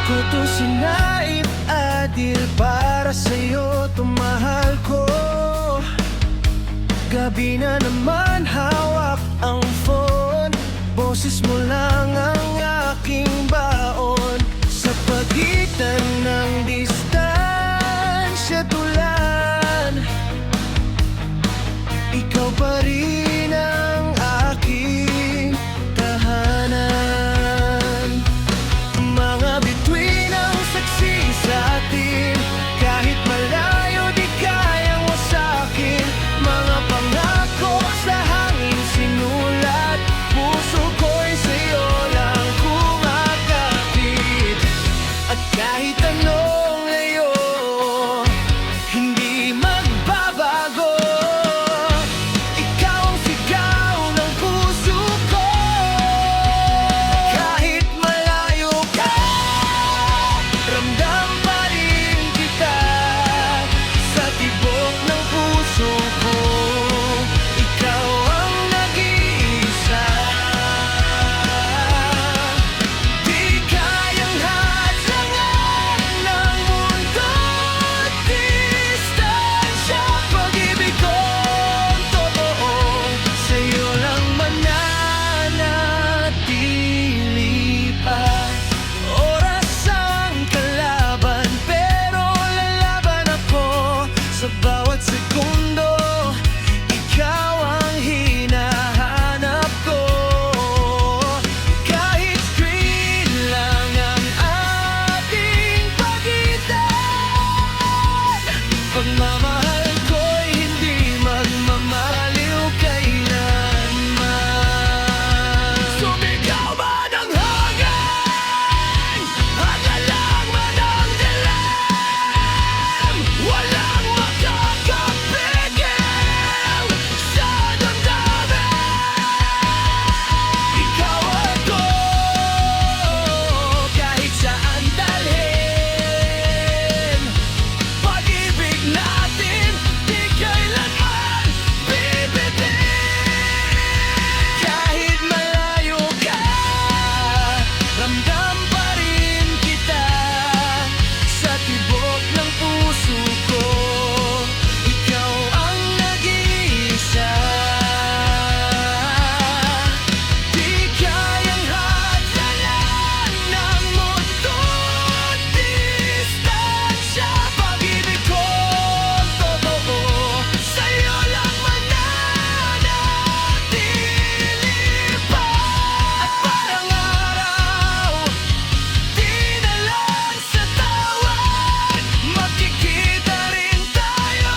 ko to sinaip adil, para sa'yo to mahal ko. Gabi na naman hawak ang phone, boses mo lang ang aking baon. Sa pagitan ng distansya tulan, ikaw pa rin ang aking tahanan. Mga bituin ang saksi sa atin, kahit malayo di kayang wasakin. Mga pangako sa hangin sinulat, puso ko'y sa'yo lang kumakapit. At kahit anong layo, hindi magbabago. Ikaw ang sigaw ng puso ko. Kahit malayo ka, ramdam pa rin kita. Sa tibok ng puso ko, ikaw ang nag-iisa. Di kayang hadlangan ng mundo't distansya. Pag-ibig kong totoo, sa'yo lang mananatili pa. Oras ang kalaban, pero lalaban ako. Sa bawat segundo, ikaw ang hinahanap ko. Kahit screen lang ang ating pagitan, pagmamahal ko'y hindi magmamaliw kailanman. Sumigaw man ang hangin, hagalang man ang dilim, walang makakapigil sa damdamin. Ikaw ako, kahit saan dalhin. Pag-ibig natin di kailanman bibitin. Kahit malayo ka, ramdam pa rin kita. Sa tibok ng puso ko, ikaw ang nag-iisa. Di kayang hadlangan ng mundo't distansya. Pag-ibig kong totoo, sa'yo lang mananatili pa. At parang araw, di na lang sa tawan, magkikita rin tayo,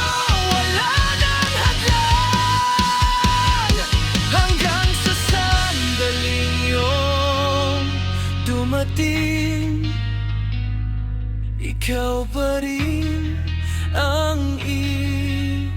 wala nang hadlang. Hanggang sa sandaling iyong dumating, ikaw pa rin ang iibigin.